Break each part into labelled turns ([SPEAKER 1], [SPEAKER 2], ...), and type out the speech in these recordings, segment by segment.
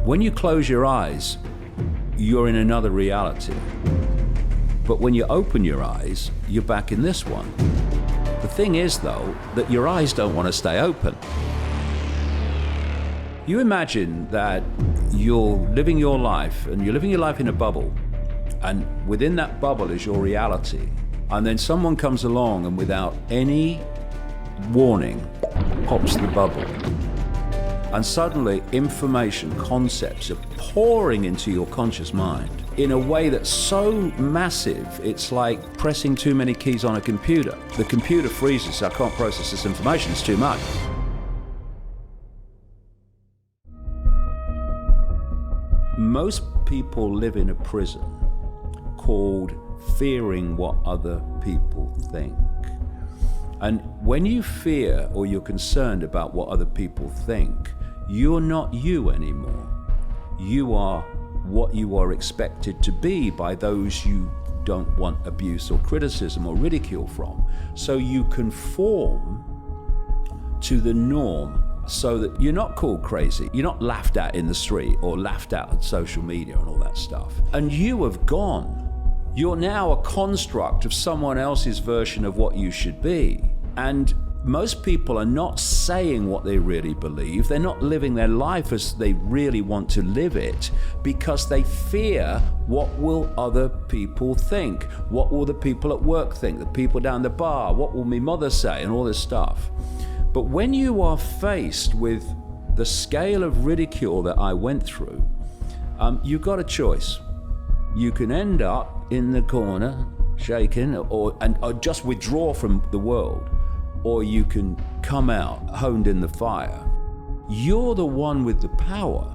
[SPEAKER 1] When you close your eyes, you're in another reality. But when you open your eyes, you're back in this one. The thing is, though, that your eyes don't want to stay open. You imagine that you're living your life, and you're living your life in a bubble, and within that bubble is your reality. And then someone comes along and without any warning, pops the bubble. And suddenly information, concepts are pouring into your conscious mind in a way that's so massive, it's like pressing too many keys on a computer. The computer freezes, I can't process this information, it's too much. Most people live in a prison called fearing what other people think. And when you fear or you're concerned about what other people think, you're not you anymore. You are what you are expected to be by those you don't want abuse or criticism or ridicule from. So you conform to the norm so that you're not called crazy. You're not laughed at in the street or laughed at on social media and all that stuff. And you have gone. You're now a construct of someone else's version of what you should be. And most people are not saying what they really believe. They're not living their life as they really want to live it because they fear what will other people think? What will the people at work think? The people down the bar? What will my mother say? And all this stuff. But when you are faced with the scale of ridicule that I went through, you've got a choice. You can end up in the corner, shaking, or just withdraw from the world, or you can come out honed in the fire. You're the one with the power.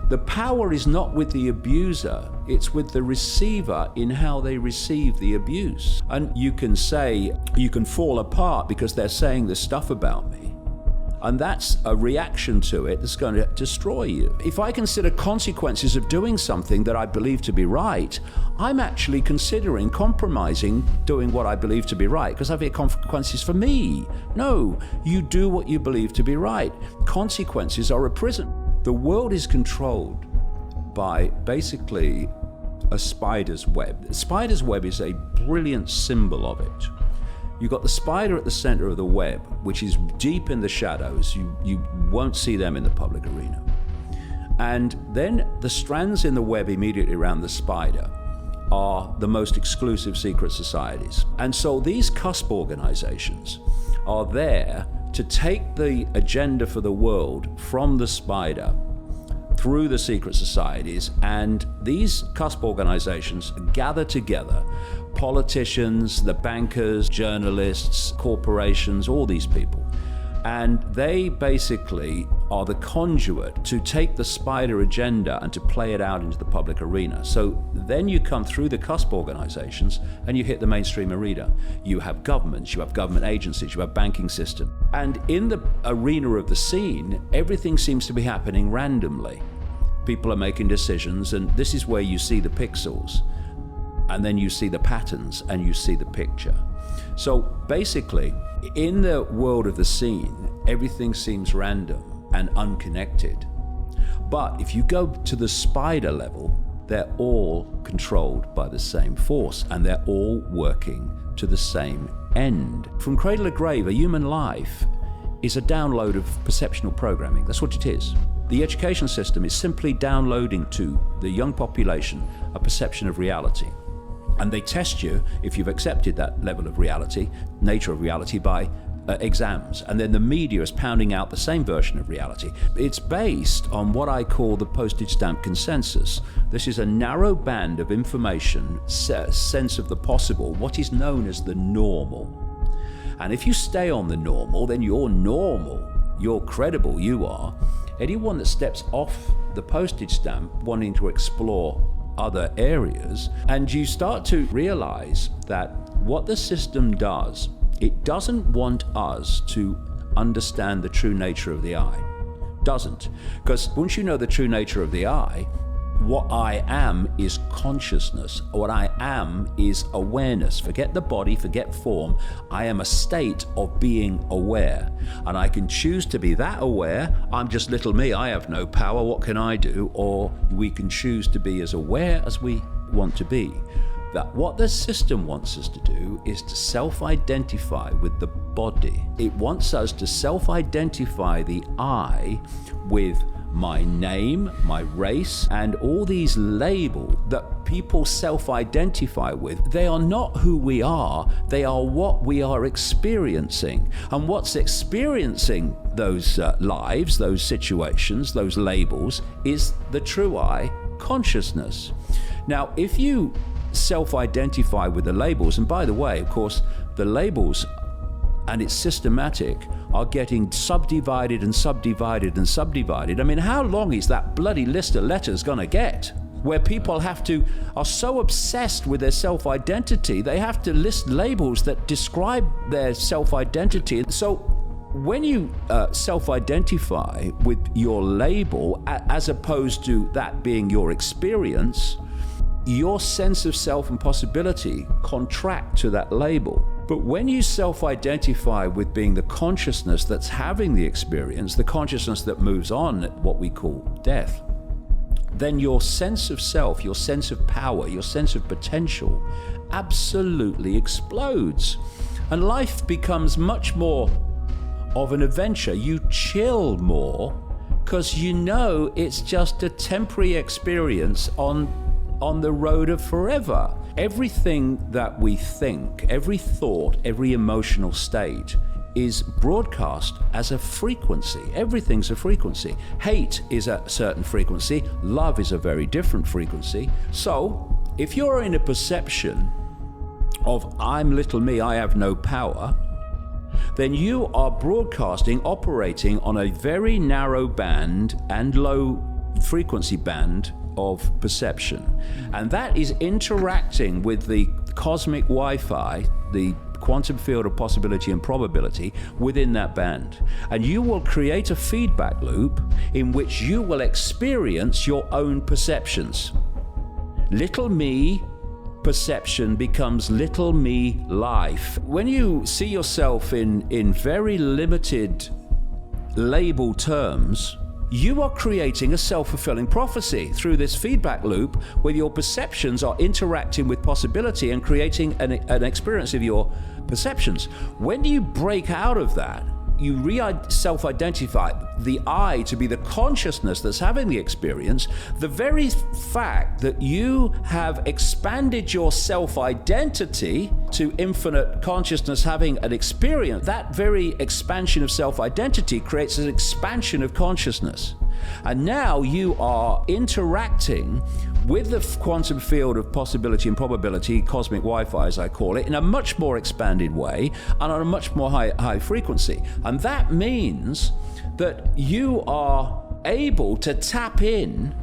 [SPEAKER 1] The power is not with the abuser, it's with the receiver in how they receive the abuse. And you can say, you can fall apart because they're saying this stuff about me. And that's a reaction to it that's going to destroy you. If I consider consequences of doing something that I believe to be right, I'm actually considering compromising doing what I believe to be right because I fear consequences for me. No, you do what you believe to be right. Consequences are a prison. The world is controlled by basically a spider's web. The spider's web is a brilliant symbol of it. You've got the spider at the center of the web, which is deep in the shadows. You won't see them in the public arena. And then the strands in the web immediately around the spider are the most exclusive secret societies. And so these Cusp organizations are there to take the agenda for the world from the spider through the secret societies, and these Cusp organizations gather together politicians, the bankers, journalists, corporations, all these people. And they basically are the conduit to take the spider agenda and to play it out into the public arena. So then you come through the Cusp organizations and you hit the mainstream arena. You have governments, you have government agencies, you have banking system. And in the arena of the scene, everything seems to be happening randomly. People are making decisions, and this is where you see the pixels. And then you see the patterns and you see the picture. So basically, in the world of the scene, everything seems random and unconnected. But if you go to the spider level, they're all controlled by the same force and they're all working to the same end. From cradle to grave, a human life is a download of perceptual programming. That's what it is. The education system is simply downloading to the young population a perception of reality. And they test you, if you've accepted that level of reality, nature of reality, by exams. And then the media is pounding out the same version of reality. It's based on what I call the postage stamp consensus. This is a narrow band of information, sense of the possible, what is known as the normal. And if you stay on the normal, then you're normal. You're credible, you are. Anyone that steps off the postage stamp wanting to explore other areas, and you start to realize that what the system does, it doesn't want us to understand the true nature of the I. Doesn't. Because once you know the true nature of the I, what I am is consciousness. What I am is awareness. Forget the body, forget form. I am a state of being aware. And I can choose to be that aware. I'm just little me, I have no power, what can I do? Or we can choose to be as aware as we want to be. That what the system wants us to do is to self-identify with the body. It wants us to self-identify the I with my name, my race, and all these labels that people self-identify with. They are not who we are, they are what we are experiencing. And what's experiencing those lives, those situations, those labels, is the true I, consciousness. Now, if you self-identify with the labels, and by the way, of course, the labels, and it's systematic, are getting subdivided and subdivided and subdivided. I mean, how long is that bloody list of letters gonna get? Where people are so obsessed with their self-identity, they have to list labels that describe their self-identity. So when you self-identify with your label, as opposed to that being your experience, your sense of self and possibility contract to that label. But when you self-identify with being the consciousness that's having the experience, the consciousness that moves on at what we call death, then your sense of self, your sense of power, your sense of potential absolutely explodes. And life becomes much more of an adventure. You chill more because you know it's just a temporary experience on the road of forever. Everything that we think, every thought, every emotional state is broadcast as a frequency. Everything's a frequency. Hate is a certain frequency. Love is a very different frequency. So if you're in a perception of I'm little me, I have no power, then you are broadcasting, operating on a very narrow band and low frequency band of perception. And that is interacting with the cosmic Wi-Fi, the quantum field of possibility and probability within that band. And you will create a feedback loop in which you will experience your own perceptions. Little me perception becomes little me life. When you see yourself in very limited label terms, you are creating a self-fulfilling prophecy through this feedback loop where your perceptions are interacting with possibility and creating an experience of your perceptions. When you break out of that, you self-identify the I to be the consciousness that's having the experience. The very fact that you have expanded your self-identity to infinite consciousness having an experience, that very expansion of self-identity creates an expansion of consciousness. And now you are interacting with the quantum field of possibility and probability, cosmic Wi-Fi as I call it, in a much more expanded way and on a much more high frequency. And that means that you are able to tap in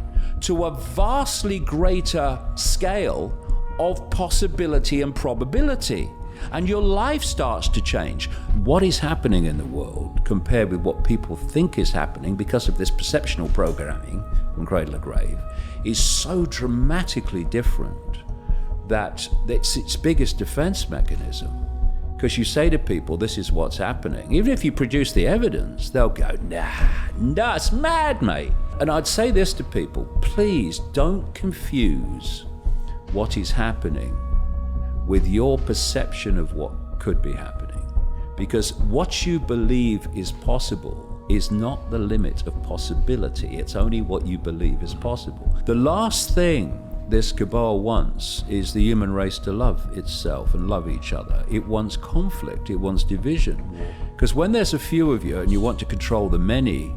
[SPEAKER 1] to a vastly greater scale of possibility and probability. And your life starts to change. What is happening in the world compared with what people think is happening because of this perceptual programming from cradle to grave is so dramatically different that it's its biggest defense mechanism. Because you say to people, this is what's happening. Even if you produce the evidence, they'll go, nah, it's mad, mate. And I'd say this to people, please don't confuse what is happening with your perception of what could be happening. Because what you believe is possible is not the limit of possibility. It's only what you believe is possible. The last thing this cabal wants is the human race to love itself and love each other. It wants conflict, it wants division. Because when there's a few of you and you want to control the many,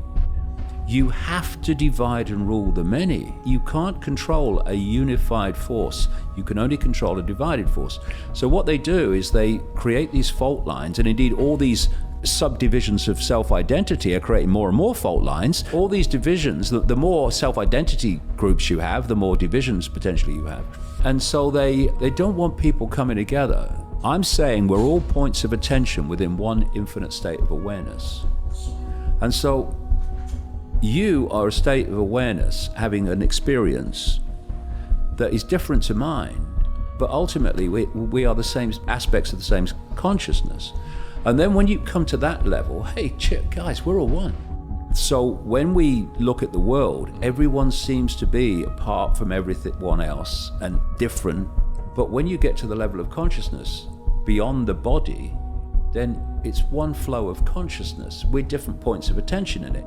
[SPEAKER 1] you have to divide and rule the many. You can't control a unified force. You can only control a divided force. So what they do is they create these fault lines, and indeed all these subdivisions of self-identity are creating more and more fault lines. All these divisions, the more self-identity groups you have, the more divisions potentially you have. And so they don't want people coming together. I'm saying we're all points of attention within one infinite state of awareness. And so you are a state of awareness having an experience that is different to mine, but ultimately we are the same aspects of the same consciousness. And then when you come to that level, hey, guys, we're all one. So when we look at the world, everyone seems to be apart from everyone else and different. But when you get to the level of consciousness beyond the body, then it's one flow of consciousness with different points of attention in it.